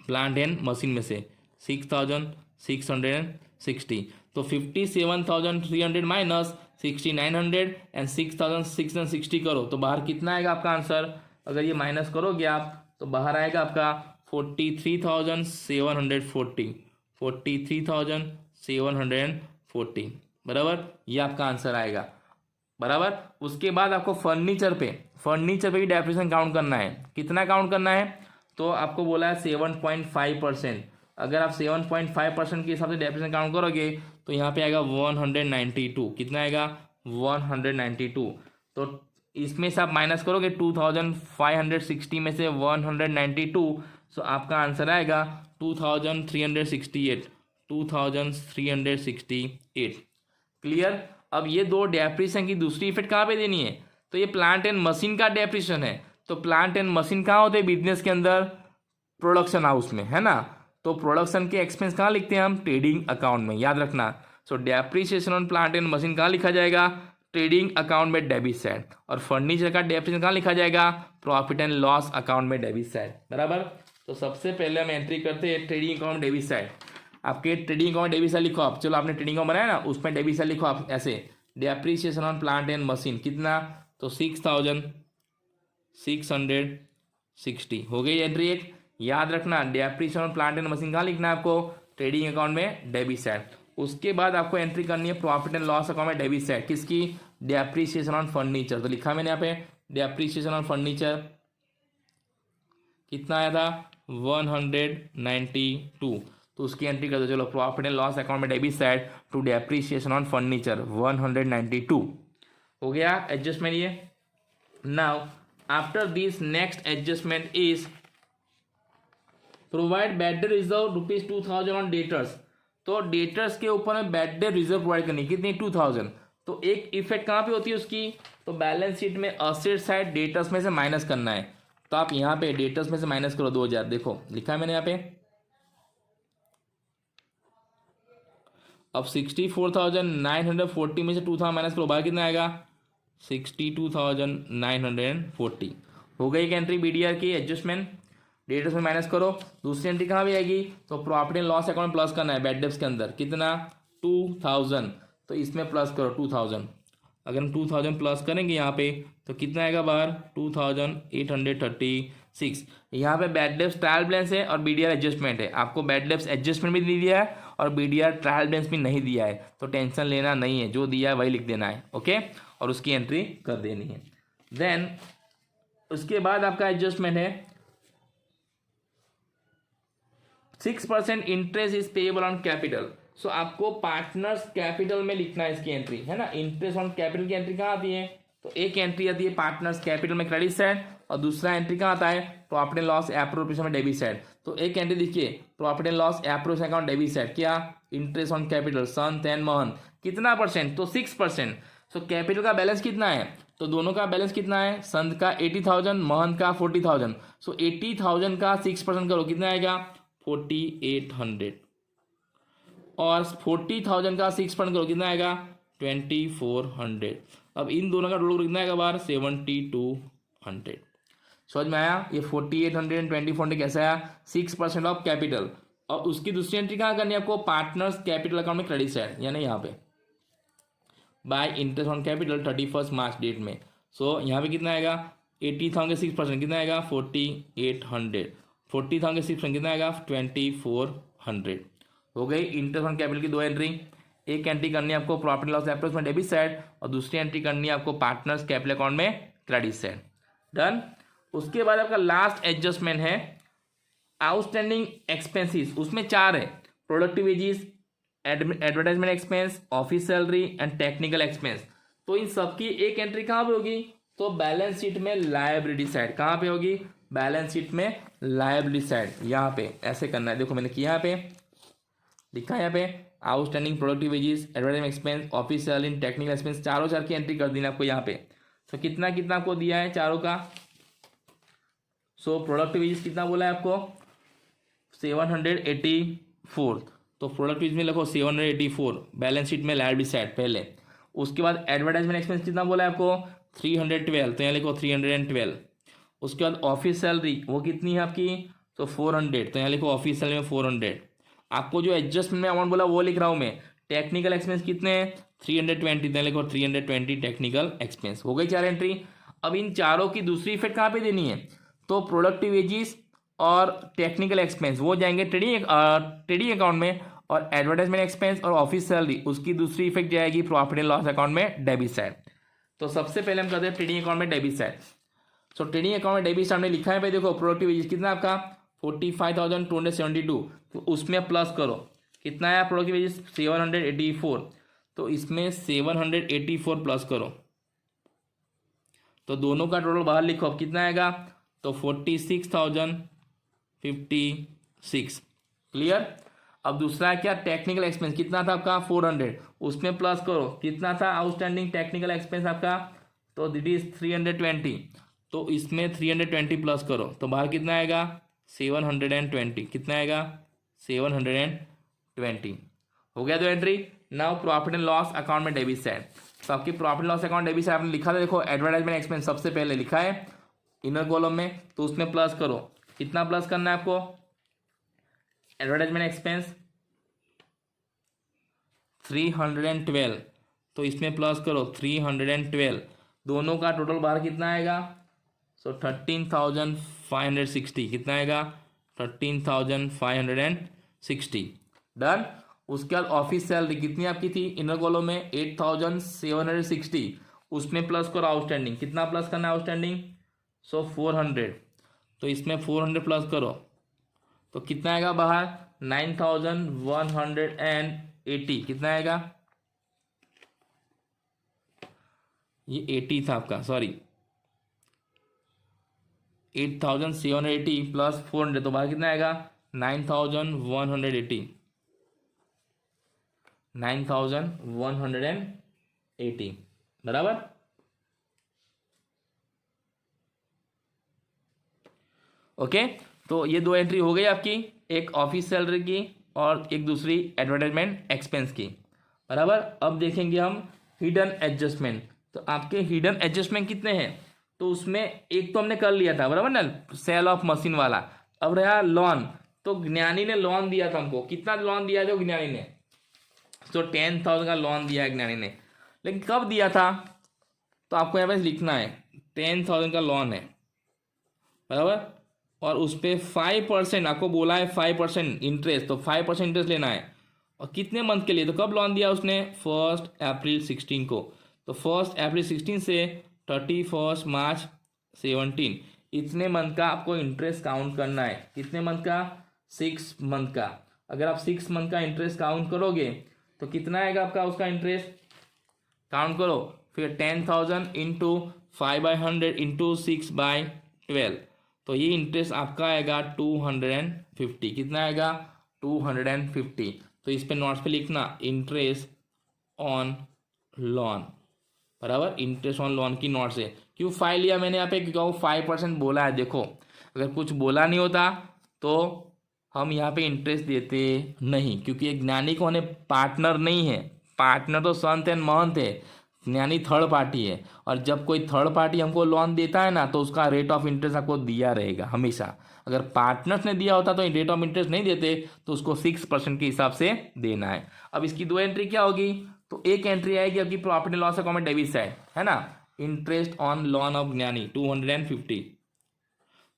प्लांट एंड मशीन में से 6,660। तो 57,300 माइनस 6,900 एंड 6,660 करो, तो बाहर कितना आएगा आपका आंसर? अगर ये माइनस करोगे आप तो बाहर आएगा आपका 43,740। 43,740, बराबर। ये आपका आंसर आएगा, बराबर। उसके बाद आपको फर्नीचर पे भी डेप्रिसिएशन काउंट करना है। कितना काउंट करना है? तो आपको बोला है 7.5%। अगर आप 7.5% के हिसाब से डेप्रिसिएशन काउंट करोगे तो यहाँ पे आएगा 192। कितना आएगा? 192। तो इसमें से आप माइनस करोगे 2,560 में से 192, सो आपका आंसर आएगा 2,368। 2,368। क्लियर? अब ये दो डेप्रिसिएशन की दूसरी इफेक्ट कहाँ पे देनी है? तो ये प्लांट एंड मशीन का डेप्रिसिएशन है। तो प्लांट एंड मशीन कहाँ होते हैं? बिजनेस के अंदर, प्रोडक्शन हाउस में, है ना। तो प्रोडक्शन के एक्सपेंस कहाँ लिखते हैं हम? ट्रेडिंग अकाउंट में, याद रखना। सो depreciation on plant and machine कहाँ लिखा जाएगा? ट्रेडिंग अकाउंट में, डेबिट साइड। और फर्नीचर का डेप्रिसिएशन कहाँ लिखा जाएगा? प्रॉफिट एंड लॉस अकाउंट में, डेबिट साइड, बराबर। तो सबसे पहले हम एंट्री करते हैं ट्रेडिंग अकाउंट डेबिट साइड। आपके ट्रेडिंग अकाउंट डेबिट साइड लिखो आप। चलो आपने ट्रेडिंग अकाउंट बनाया ना, उसमें डेबिट साइड लिखो आप ऐसे, depreciation on plant and machine कितना? तो 6,660 हो गई एंट्री एक। याद रखना depreciation on plant and machine कहाँ लिखना है आपको? ट्रेडिंग अकाउंट में, डेबिट साइड। उसके बाद आपको एंट्री करनी है प्रॉफिट एंड लॉस अकाउंट में, डेबिट साइड। किसकी? Depreciation on furniture. तो लिखा मैंने यहाँ पे डेप्रिसिएशन ऑन फर्नीचर कितना आया था 192, तो उसकी एंट्री कर दो। चलो प्रॉफिट एंड लॉस अकाउंट में debit side to depreciation on furniture 192 हो गया एडजस्टमेंट ये। Now after this next adjustment is provide bad debt reserve ₹2000 on debtors. तो डेटर्स के ऊपर में बैड डेट रिजर्व प्रोवाइड करनी कितनी 2000। तो एक इफेक्ट कहाँ पे होती है उसकी, तो बैलेंस शीट में असेट साइड डेटर्स में से माइनस करना है। तो आप यहाँ पे डेटर्स में से माइनस करो 2000, देखो लिखा है मैंने यहाँ पे। अब 64,940 में से 2000 माइनस करो, बाहर कितना आएगा 62,940। हो गई एक एंट्री बीडीआर की एडजस्टमेंट, डेटर्स में माइनस करो। दूसरी एंट्री कहाँ भी आएगी, तो profit and loss account plus करना है बैड डेट्स के अंदर, कितना 2000, तो इसमें प्लस करो 2000। अगर हम 2000 प्लस करेंगे यहाँ पे तो कितना आएगा बाहर 2836। यहाँ पे बैड डेट्स ट्रायल बैलेंस है और बीडीआर एडजस्टमेंट है। आपको बैड डेट्स एडजस्टमेंट भी नहीं दिया है और बीडीआर ट्रायल बैलेंस भी नहीं दिया है, तो टेंशन लेना नहीं है, जो दिया है वही लिख देना है, ओके, और उसकी एंट्री कर देनी है। देन उसके बाद आपका एडजस्टमेंट है 6% interest is payable on capital. So आपको पार्टनर्स कैपिटल में लिखना है इसकी एंट्री, है ना। इंटरेस्ट ऑन कैपिटल की एंट्री कहाँ आती है, तो एक एंट्री आती है पार्टनर्स कैपिटल में क्रेडिट साइड और दूसरा एंट्री कहाँ आता है प्रॉफिट एंड लॉस एप्रोप्रिएशन में डेबिट साइड। तो एक एंट्री देखिए profit and loss appropriation account debit side, क्या interest on capital Sant and Mohan, कितना परसेंट, तो 6%। सो कैपिटल का बैलेंस कितना है, तो दोनों का बैलेंस कितना है, संत का 80,000, महंत का 40,000। सो 80,000 का 6% करो, कितना आएगा 4800, और 40,000 का 6% करो, कितना आएगा 2400। अब इन दोनों का टोटल कितना आएगा बाहर 7200। समझ में आया, ये 4800 एंड 2400 कैसा आया 6% ऑफ कैपिटल। और उसकी दूसरी एंट्री कहाँ करनी है आपको, पार्टनर्स कैपिटल अकाउंट में क्रेडिट साइड, यानी यहाँ पे by interest on capital 31 March date में। सो यहाँ पे कितना आएगा 80,000 के 6% कितना आएगा 4800, 40,000 के 6% कितना आएगा 2400। हो गई इंटरेस्ट ऑन कैपिटल की दो एंट्री। एक एंट्री करनी है आपको प्रॉफिट लॉस एप्रोच में डेबिट साइड और दूसरी एंट्री करनी है आपको पार्टनर्स कैपिटल अकाउंट में क्रेडिट साइड। डन। उसके बाद आपका लास्ट एडजस्टमेंट है आउटस्टैंडिंग एक्सपेंसेस, उसमें 4 है, productive wages, advertisement expense, office salary and technical expense. तो इन सबकी एक एंट्री कहाँ पे होगी, तो बैलेंस शीट में लायबिलिटी साइड, कहाँ पे होगी बैलेंस शीट में लायबिलिटी साइड, यहाँ पे ऐसे करना है। देखो मैंने किया यहाँ पे लिखा है, यहाँ पे outstanding productive wages, advertisement expense, office salary, technical expense, चारों चार की एंट्री कर दी आपको यहाँ पे। तो कितना कितना आपको दिया है चारों का। सो प्रोडक्टिव वेजेस कितना बोला है आपको 784, तो प्रोडक्टिव वेजेस में लिखो 784 बैलेंस शीट में लायबिलिटी साइड पहले। उसके बाद एडवर्टाइजमेंट एक्सपेंस कितना बोला है आपको 312, तो यहाँ लिखो 312। उसके बाद ऑफिस सैलरी वो कितनी है आपकी, तो 400, तो यहाँ लिखो ऑफिस सैलरी में 400। आपको जो एडजस्टमेंट में अमाउंट बोला वो लिख रहा हूँ मैं। टेक्निकल एक्सपेंस कितने हैं 320, तो यहाँ लिखो 320 टेक्निकल एक्सपेंस। हो गई 4 एंट्री। अब इन चारों की दूसरी इफेक्ट कहाँ पे देनी है, तो प्रोडक्टिव वेजेस और टेक्निकल एक्सपेंस वो जाएंगे ट्रेडिंग अकाउंट में, और एडवर्टाइजमेंट एक्सपेंस और ऑफिस सैलरी उसकी दूसरी इफेक्ट जाएगी प्रॉफिट एंड लॉस अकाउंट में डेबिट साइड। तो सबसे पहले हम करते हैं ट्रेडिंग अकाउंट में डेबिट साइड। सो ट्रेडिंग अकाउंट में डेबिट साइड में लिखा है भाई, देखो प्रोडक्टिव वेजेस कितना आपका 45,272, तो उसमें प्लस करो कितना है प्रोडक्टिव वेजेस 784, तो इसमें 784 प्लस करो, तो दोनों का टोटल बाहर लिखो अब कितना आएगा, तो 46,056। क्लियर। अब दूसरा क्या टेक्निकल एक्सपेंस कितना था आपका 400, उसमें प्लस करो कितना था आउटस्टैंडिंग टेक्निकल एक्सपेंस आपका, तो दिट इज 320, तो इसमें 320 प्लस करो, तो बाहर कितना आएगा 720, कितना आएगा 720। हो गया 2 entry. Now profit and loss account में डेबिट साइड। तो आपकी profit loss account debit side आपने लिखा था, देखो एडवर्टाइजमेंट एक्सपेंस सबसे पहले लिखा है इनर कॉलम में, तो उसमें प्लस करो कितना प्लस करना है आपको, एडवर्टाइजमेंट एक्सपेंस 312, तो इसमें प्लस करो 312, दोनों का टोटल बाहर कितना आएगा, सो 13,560, कितना आएगा 13,560। डन। उसके बाद ऑफिस सैलरी कितनी आपकी थी इनर कॉलम में 8,760, उसमें प्लस करो आउटस्टैंडिंग, कितना प्लस करना है आउटस्टैंडिंग, सो 400, तो इसमें 400 प्लस करो तो कितना आएगा बाहर 9180। कितना आएगा, ये 80 था आपका, सॉरी 8780 प्लस 400 तो बाहर कितना आएगा 9180। 9180 बराबर। ओके, तो ये दो एंट्री हो गई आपकी, एक ऑफिस सैलरी की और एक दूसरी एडवर्टाइजमेंट एक्सपेंस की, बराबर। अब देखेंगे हम हिडन एडजस्टमेंट। तो आपके हिडन एडजस्टमेंट कितने हैं, तो उसमें एक तो हमने कर लिया था, बराबर ना, सेल ऑफ मशीन वाला। अब रहा लोन, तो ज्ञानी ने लोन दिया था हमको, कितना लोन दिया था ज्ञानी ने, तो 10,000 का लोन दिया है ज्ञानी ने, लेकिन कब दिया था, तो आपको यहाँ पे लिखना है 10,000 का लोन है, बराबर। और उस पर 5% आपको बोला है 5% इंटरेस्ट, तो 5% इंटरेस्ट लेना है। और कितने मंथ के लिए, तो कब लोन दिया उसने 1 अप्रैल 16 को, तो 1 अप्रैल 16 से 31 मार्च 17, इतने मंथ का आपको इंटरेस्ट काउंट करना है। कितने मंथ का, 6 मंथ का। अगर आप 6 मंथ का इंटरेस्ट काउंट करोगे तो कितना आएगा आपका उसका इंटरेस्ट, काउंट करो फिर 10,000 इंटू 5/100 इंटू 6/12, तो ये इंटरेस्ट आपका आएगा 250। कितना आएगा 250। तो इस पे नोट्स पे लिखना इंटरेस्ट ऑन लोन, बराबर। इंटरेस्ट ऑन लोन की नोट्स है, क्यों 5 लिया मैंने यहाँ पे, क्योंकि 5% बोला है। देखो अगर कुछ बोला नहीं होता तो हम यहाँ पे इंटरेस्ट देते नहीं, क्योंकि एक ज्ञानी को होने पार्टनर नहीं है, पार्टनर तो संत एंड महंत है, ज्ञानी थर्ड पार्टी है। और जब कोई थर्ड पार्टी हमको लोन देता है ना, तो उसका रेट ऑफ इंटरेस्ट आपको दिया रहेगा हमेशा। अगर पार्टनर्स ने दिया होता तो रेट ऑफ इंटरेस्ट नहीं देते, तो उसको 6% के हिसाब से देना है। अब इसकी दो एंट्री क्या होगी, तो एक एंट्री आएगी आपकी प्रॉफिट एंड लॉस अकाउंट में डेबिट साइड, है ना, इंटरेस्ट ऑन लोन ऑफ ज्ञानी 250।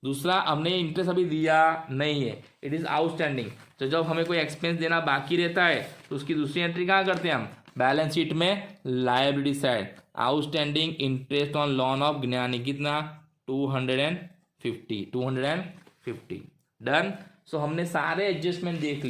दूसरा, हमने इंटरेस्ट अभी दिया नहीं है, इट इज आउटस्टैंडिंग। तो जब हमें कोई एक्सपेंस देना बाकी रहता है तो उसकी दूसरी एंट्री कहाँ करते हैं हम, बैलेंस शीट में liability side, outstanding interest on loan of ज्ञानी, कितना 250। डन। सो हमने सारे एडजस्टमेंट देख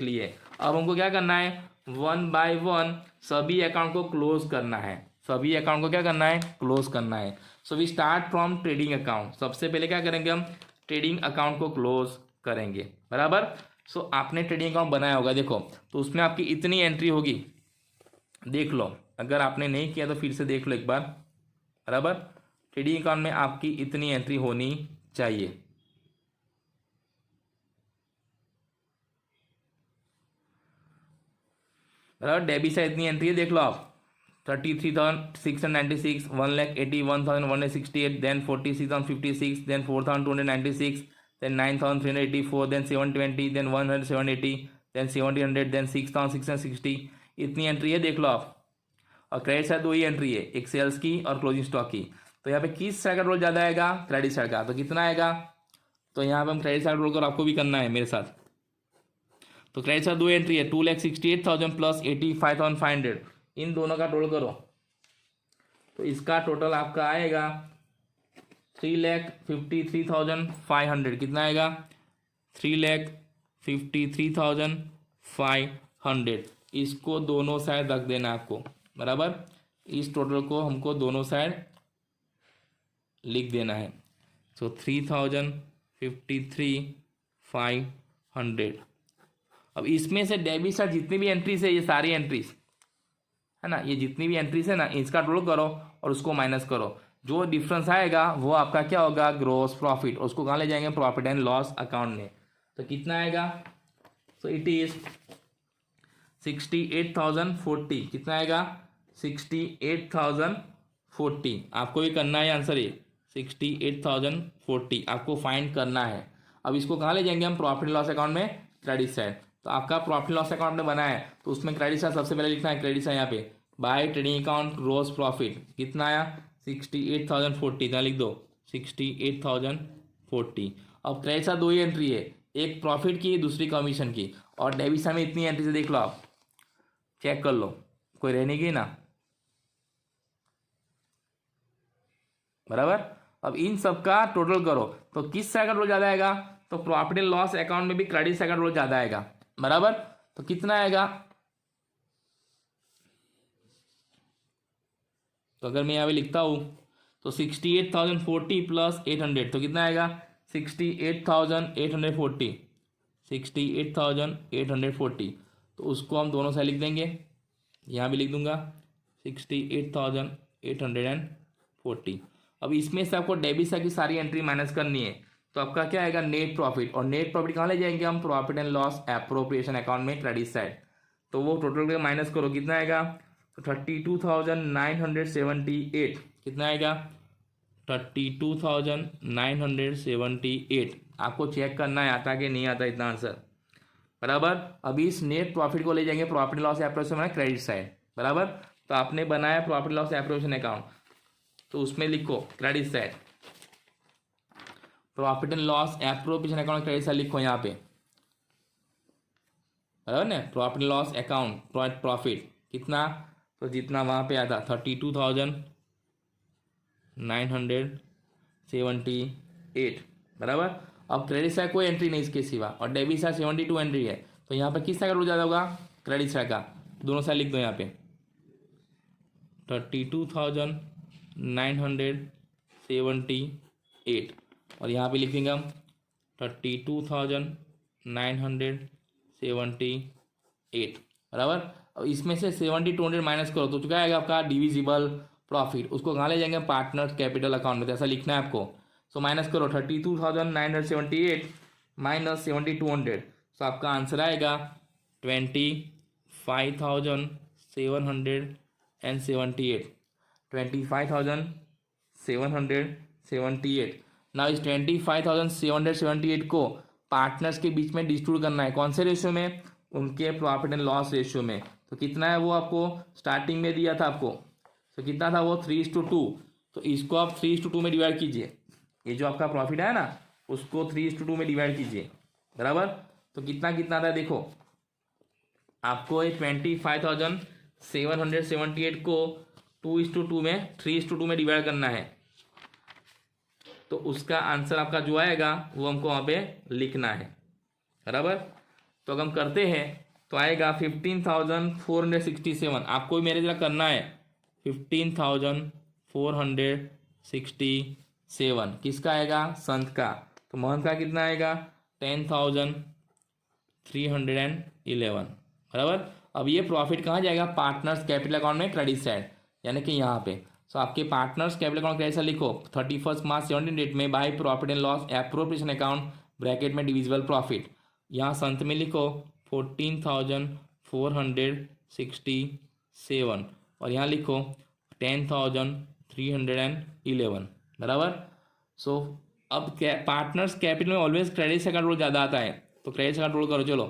लिए, अब हमको क्या करना है, 1 बाय 1 सभी अकाउंट को क्लोज करना है, क्लोज करना है। So we start from trading account. सबसे पहले क्या करेंगे हम, ट्रेडिंग अकाउंट को क्लोज करेंगे, बराबर। सो आपने ट्रेडिंग अकाउंट बनाया होगा, देखो तो उसमें आपकी इतनी एंट्री होगी, देख लो। अगर आपने नहीं किया तो फिर से देख लो एक बार, बराबर। ट्रेडिंग अकाउंट में आपकी इतनी एंट्री होनी चाहिए, बराबर। डेबिट से इतनी एंट्री है, देख लो आप, 33,696, 1,81,168, then 46,056, then 4,296, then 9,384, then 720, then 100, 780, then 1,700, then 6,660, इतनी एंट्री है, देख लो आप। और क्रेडिट साइड दो ही एंट्री है, एक सेल्स की और क्लोजिंग स्टॉक की। तो यहाँ पे किस साइड का रोल ज़्यादा आएगा, क्रेडिट साइड का। तो कितना आएगा, तो यहाँ पे हम क्रेडिट साइड रोल कर, आपको भी करना है मेरे साथ। तो क्रेडिट साइड दो एंट्री है, 2,68,000 प्लस 85,500, इन दोनों का टोटल करो तो इसका टोटल आपका आएगा 3,53,500। कितना आएगा 3,53,500। इसको दोनों साइड रख देना आपको, बराबर। इस टोटल को हमको दोनों साइड लिख देना है। सो 3,53,500। अब इसमें से डेबिट साइड जितनी भी एंट्रीज है, ये सारी एंट्रीज है ना, ये जितनी भी एंट्रीज है ना, इसका टोटल करो और उसको माइनस करो। जो डिफरेंस आएगा वो आपका क्या होगा, ग्रॉस प्रॉफिट। उसको कहाँ ले जाएंगे, प्रॉफिट एंड लॉस अकाउंट में। तो कितना आएगा, सो इट इज 68,040। कितना आएगा 68,040। आपको भी करना है आंसर, ये 68,040 आपको फाइंड करना है। अब इसको कहाँ ले जाएंगे हम, प्रॉफिट एंड लॉस अकाउंट में, क्रेडिट साइड। तो आपका प्रॉफिट लॉस अकाउंट में बना है तो उसमें क्रेडिट साइड सबसे पहले लिखना है, क्रेडिट साइड यहाँ पे by trading account gross profit. कितना आया 68,040, यहाँ लिख दो 68,040। अब क्रेडिट साइड दो ही एंट्री है, एक प्रॉफिट की दूसरी कमीशन की, और डेबिट साइड में इतनी एंट्री से देख लो आप, चेक कर लो, कोई रहने की ना, बराबर। अब इन सब का टोटल करो तो किस साइड का टोटल ज़्यादा आएगा, तो प्रॉफिट एंड लॉस अकाउंट में भी क्रेडिट साइड का टोटल ज़्यादा आएगा, बराबर। तो कितना आएगा, तो अगर मैं यहाँ पे लिखता हूँ तो 68,040 प्लस 800 तो कितना आएगा 68,840, 68,840। तो उसको हम दोनों साइड लिख देंगे, यहाँ भी लिख दूंगा 68,840। अब इसमें से आपको डेबिट साइड की सारी एंट्री माइनस करनी है, तो आपका क्या आएगा नेट प्रॉफिट, और नेट प्रॉफिट कहाँ ले जाएंगे हम, profit and loss appropriation account में क्रेडिट साइड। तो वो टोटल माइनस करो कितना आएगा, तो 32,978 कितना आएगा 32,978। आपको चेक करना है आता कि नहीं आता इतना आंसर, बराबर। अभी इस नेट प्रॉफिट को ले जाएंगे profit loss appropriation credit side, बराबर। तो आपने बनाया प्रॉफिट लॉस एप्रोप्रिएशन अकाउंट, तो उसमें लिखो credit side, profit and loss appropriation account credit side लिखो यहाँ पे, बराबर ना। प्रॉफिट लॉस अकाउंट प्रॉफिट कितना, तो जितना वहाँ पे आया था 32,978, बराबर। अब क्रेडिट साइड कोई एंट्री नहीं इसके सिवा, और डेबिट साइड 72 एंट्री है, तो यहाँ पे किस साइड का रूल ज़्यादा होगा, क्रेडिट साइड का। दोनों साइड लिख दो यहाँ पे 32,978 और यहाँ पे लिख देंगे हम 32,978, बराबर। अब इसमें से 7200 माइनस करो तो क्या आएगा आपका डिविजिबल प्रॉफिट, उसको कहाँ ले जाएंगे पार्टनर कैपिटल अकाउंट में, तो ऐसा लिखना है आपको। सो माइनस करो 32,978 माइनस 7200, सो आपका आंसर आएगा 25,778, 25,778। ना इस 25,778 को पार्टनर्स के बीच में डिस्ट्रीब्यूट करना है, कौन से रेशियो में, उनके प्रॉफिट एंड लॉस रेशियो में। तो कितना है वो आपको स्टार्टिंग में दिया था आपको, तो कितना था वो 3:2, तो इसको आप 3:2 में डिवाइड कीजिए, ये जो आपका प्रॉफिट है ना उसको 3:2 में डिवाइड कीजिए, बराबर। तो कितना कितना था देखो, आपको ये 25,778 को 2:2 में 3:2 में डिवाइड करना है, तो उसका आंसर आपका जो आएगा वो हमको वहाँ पे लिखना है, बराबर। तो अगर हम करते हैं तो आएगा 15,467, आपको भी मेरे जरा करना है 15,467 किसका आएगा, संत का। तो महंत का कितना आएगा 10,311, बराबर। अब ये प्रॉफिट कहाँ जाएगा, पार्टनर्स कैपिटल अकाउंट में क्रेडिट साइड, यानी कि यहाँ पे। सो आपके partners capital account credit side लिखो 31 मार्च 17 में by profit and loss appropriation account bracket में डिविजिबल प्रॉफिट, यहाँ संत में लिखो 14,467 और यहाँ लिखो 10,311, बराबर। सो अब पार्टनर्स कैपिटल में ऑलवेज क्रेडिट से का रोल ज़्यादा आता है, तो क्रेडिट से का रोल करो चलो।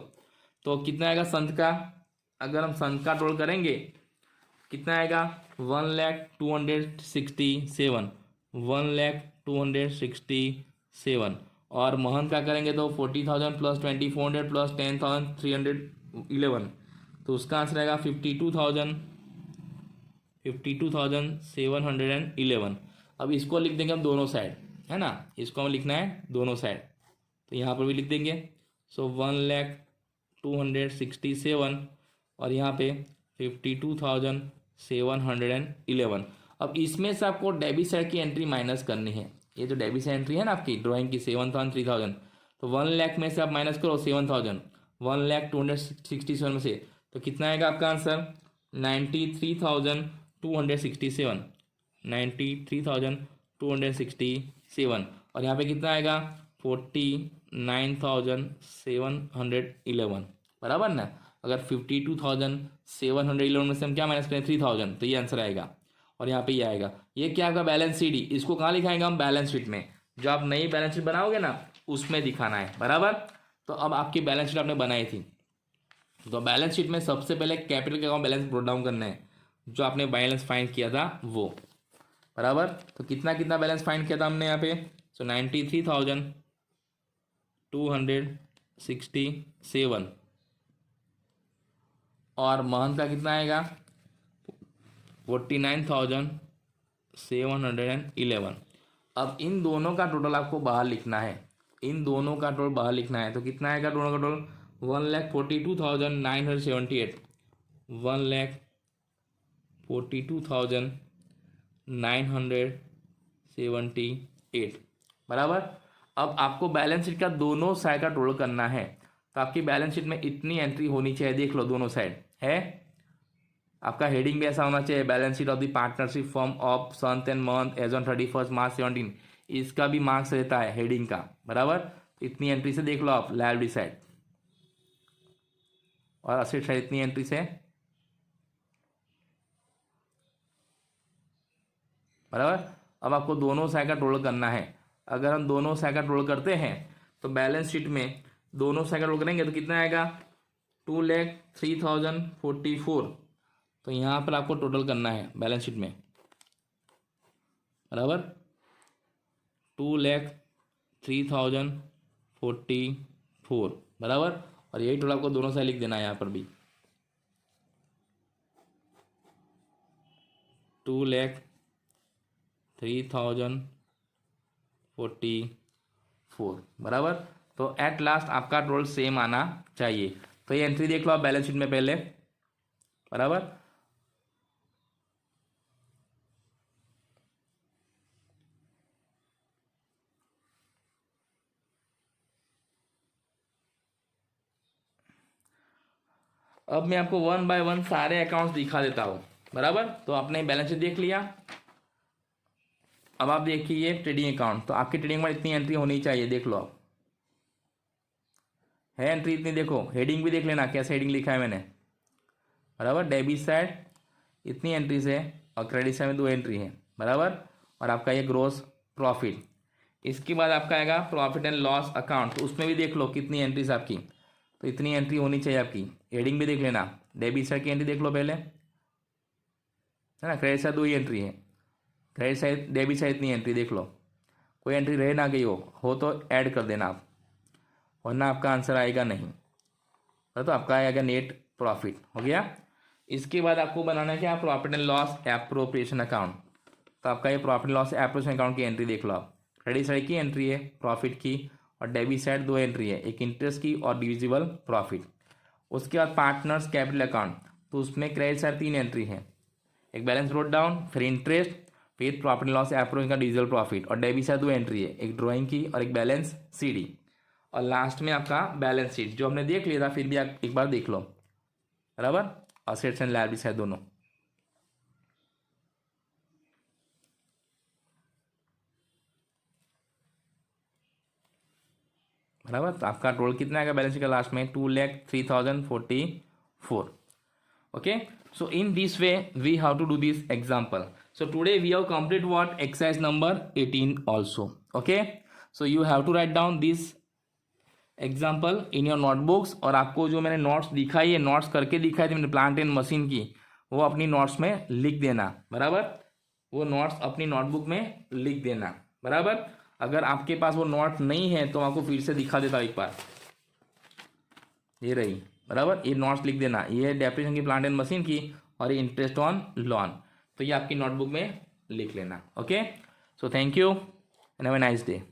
तो कितना आएगा संत का, अगर हम संत का रोल करेंगे कितना आएगा 1,267, 1,267। और महंत का करेंगे तो 40,000 प्लस 2,400 प्लस 10,311, तो उसका आंसर आएगा 52,711। अब इसको लिख देंगे हम दोनों साइड, है ना, इसको हमें लिखना है दोनों साइड, तो यहाँ पर भी लिख देंगे। सो 1,267 और यहाँ पे 52,711। अब इसमें से आपको डेबिट साइड की एंट्री माइनस करनी है, ये जो डेबिट साइड एंट्री है ना आपकी ड्राइंग की 7,000 3,000, तो 1 लाख में से आप माइनस करो 7,000, 1,267 में से, तो कितना आएगा आपका आंसर 93,267, 93,267। और यहाँ पे कितना आएगा 49,711, बराबर ना। अगर 52,711 में से हम क्या माइनस करें 3,000, तो ये आंसर आएगा। और यहाँ पे ये आएगा, ये क्या आपका बैलेंस शीट, इसको कहाँ लिखाएंगे हम बैलेंस शीट में, जो आप नई बैलेंस शीट बनाओगे ना उसमें दिखाना है, बराबर। तो अब आपकी बैलेंस शीट आपने बनाई थी, तो बैलेंस शीट में सबसे पहले कैपिटल के अकाउंट बैलेंस ब्रोट डाउन करना है, जो आपने बैलेंस फाइंड किया था वो, बराबर। तो कितना कितना बैलेंस फाइंड किया था हमने यहाँ पे, सो 93,267 और महंत का कितना आएगा 49,711। अब इन दोनों का टोटल आपको बाहर लिखना है, इन दोनों का टोटल बाहर लिखना है। तो कितना आएगा दोनों का टोटल? 1,42,978, 1,42,978 बराबर। अब आपको बैलेंस शीट का दोनों साइड का टोटल करना है, तो आपकी बैलेंस शीट में इतनी एंट्री होनी चाहिए, देख लो दोनों साइड है। आपका हेडिंग भी ऐसा होना चाहिए, balance sheet of the partnership firm of son and month as on 31 March 17, इसका भी मार्क्स रहता है हेडिंग का बराबर। तो इतनी एंट्री से देख लो आप लायबिलिटी साइड, और असेट साइड इतनी एंट्री से बराबर। अब आपको दोनों साइड का टोटल करना है। अगर हम दोनों साइड का टोटल करते हैं तो बैलेंस शीट में दोनों साइड का टोटल करेंगे तो कितना आएगा? 2,03,044। तो यहाँ पर आपको टोटल करना है बैलेंस शीट में बराबर 2,03,044 बराबर। और यही टोटल आपको दोनों साइड लिख देना है यहाँ पर भी 2,03,044 बराबर। तो एट लास्ट आपका टोटल सेम आना चाहिए। तो ये एंट्री देख लो आप बैलेंस शीट में पहले बराबर। अब मैं आपको वन बाय वन सारे अकाउंट्स दिखा देता हूँ बराबर। तो आपने बैलेंस शीट देख लिया। अब आप देखिए ट्रेडिंग अकाउंट, तो आपकी ट्रेडिंग में इतनी एंट्री होनी चाहिए, देख लो आप है एंट्री इतनी। देखो हेडिंग भी देख लेना कैसे हेडिंग लिखा है मैंने बराबर। डेबिट साइड इतनी एंट्रीज है और क्रेडिट साइड में 2 एंट्री है बराबर। और आपका ये ग्रोस प्रॉफिट। इसके बाद आपका आएगा प्रॉफिट एंड लॉस अकाउंट, तो उसमें भी देख लो कितनी एंट्रीज आपकी। तो इतनी एंट्री होनी चाहिए आपकी। हेडिंग भी देख लेना, डेबिट साइड की एंट्री देख लो पहले है ना। क्रेडिट साइड 2 ही एंट्री है, क्रेडिट साइड डेबिट साइड इतनी एंट्री देख लो। कोई एंट्री रह ना गई हो तो ऐड कर देना आप, वरना आपका आंसर आएगा नहीं। तो आपका आएगा नेट प्रॉफिट हो गया। इसके बाद आपको बनाना है क्या? Profit and loss appropriation account. तो आपका ये profit and loss appropriation account की एंट्री देख लो आप। क्रेडिट साइड की एंट्री है प्रॉफिट की, और डेबिट साइड 2 एंट्री है, एक इंटरेस्ट की और डिविजिबल प्रॉफिट। उसके बाद पार्टनर्स कैपिटल अकाउंट, तो उसमें क्रेडिट साइड 3 एंट्री है, एक बैलेंस ब्रोट डाउन, फिर इंटरेस्ट, फिर प्रॉफिट एंड लॉस एप्रोप्रिएशन का डिविजिबल प्रॉफिट। और डेबिट साइड 2 एंट्री है, एक ड्राइंग की और एक बैलेंस सीडी। और लास्ट में आपका बैलेंस शीट जो हमने देख लिया था, फिर भी आप एक बार देख लो बराबर। असेट्स एंड लायबिलिटीज है दोनों बराबर। तो आपका टोटल कितना आएगा बैलेंस शीट का लास्ट में? 2,03,044। Okay, so in this way we have to do this example. So today we have completed what? Exercise number 18 also. Okay, so you have to write down this example in your notebooks. और आपको जो मैंने notes दिखाई है, notes करके दिखाई थी मैंने प्लांट एंड मशीन की, वो अपनी नोट्स में लिख देना बराबर। वो नोट्स अपनी नोटबुक में लिख देना बराबर। अगर आपके पास वो नोट नहीं है तो आपको फिर से दिखा देता हूँ एक बार, ये रही बराबर। ये नोट्स लिख देना, ये डेप्रिसिएशन की प्लांट एंड मशीन की, और ये इंटरेस्ट ऑन लोन, तो ये आपकी नोटबुक में लिख लेना। Okay, so thank you and have a nice day.